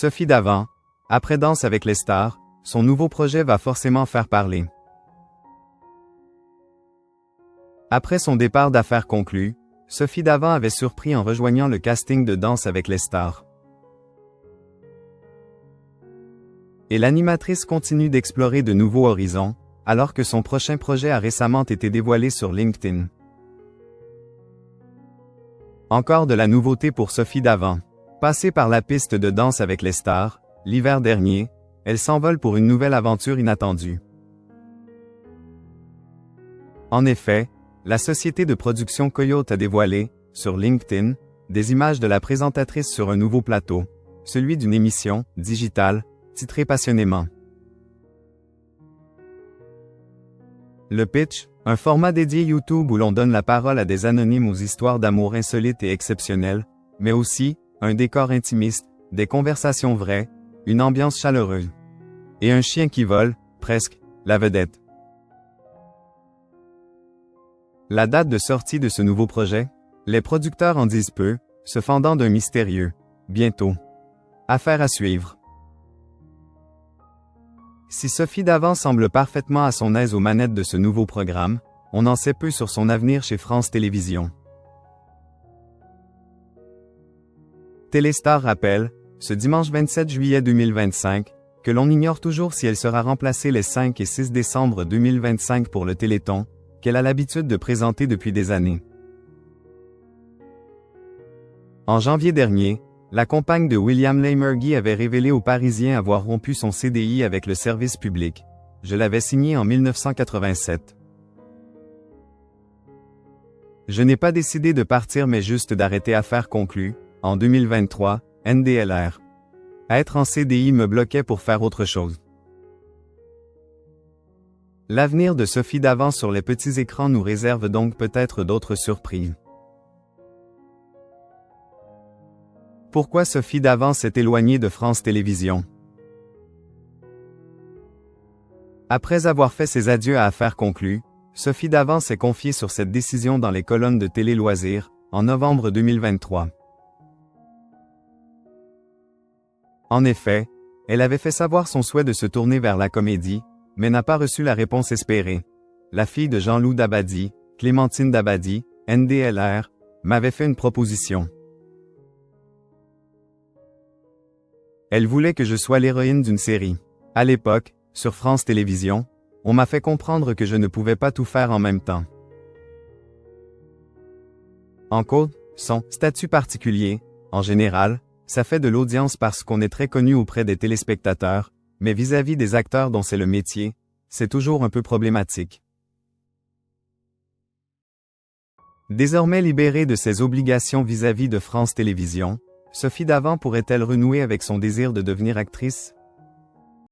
Sophie Davant, après Danse avec les stars, son nouveau projet va forcément faire parler. Après son départ d'Affaires conclues, Sophie Davant avait surpris en rejoignant le casting de Danse avec les stars. Et l'animatrice continue d'explorer de nouveaux horizons, alors que son prochain projet a récemment été dévoilé sur LinkedIn. Encore de la nouveauté pour Sophie Davant. Passée par la piste de Danse avec les stars, l'hiver dernier, elle s'envole pour une nouvelle aventure inattendue. En effet, la société de production Coyote a dévoilé, sur LinkedIn, des images de la présentatrice sur un nouveau plateau, celui d'une émission, digitale, titrée passionnément. Le pitch, un format dédié YouTube où l'on donne la parole à des anonymes aux histoires d'amour insolites et exceptionnelles, mais aussi, un décor intimiste, des conversations vraies, une ambiance chaleureuse. Et un chien qui vole, presque, la vedette. La date de sortie de ce nouveau projet? Les producteurs en disent peu, se fendant d'un mystérieux. Bientôt. Affaire à suivre. Si Sophie Davant semble parfaitement à son aise aux manettes de ce nouveau programme, on en sait peu sur son avenir chez France Télévisions. Téléstar rappelle, ce dimanche 27 juillet 2025, que l'on ignore toujours si elle sera remplacée les 5 et 6 décembre 2025 pour le Téléthon, qu'elle a l'habitude de présenter depuis des années. En janvier dernier, la compagne de William Lémergie avait révélé aux Parisiens avoir rompu son CDI avec le service public. Je l'avais signé en 1987. Je n'ai pas décidé de partir mais juste d'arrêter Affaires conclues, en 2023, NDLR. Être en CDI me bloquait pour faire autre chose. L'avenir de Sophie Davant sur les petits écrans nous réserve donc peut-être d'autres surprises. Pourquoi Sophie Davant s'est éloignée de France Télévisions? Après avoir fait ses adieux à Affaires conclues, Sophie Davant s'est confiée sur cette décision dans les colonnes de Télé Loisirs, en novembre 2023. En effet, elle avait fait savoir son souhait de se tourner vers la comédie, mais n'a pas reçu la réponse espérée. La fille de Jean-Loup Dabadi, Clémentine Dabadi, NDLR, m'avait fait une proposition. Elle voulait que je sois l'héroïne d'une série. À l'époque, sur France Télévisions, on m'a fait comprendre que je ne pouvais pas tout faire en même temps. En cause, son statut particulier, en général, ça fait de l'audience parce qu'on est très connu auprès des téléspectateurs, mais vis-à-vis des acteurs dont c'est le métier, c'est toujours un peu problématique. Désormais libérée de ses obligations vis-à-vis de France Télévisions, Sophie Davant pourrait-elle renouer avec son désir de devenir actrice?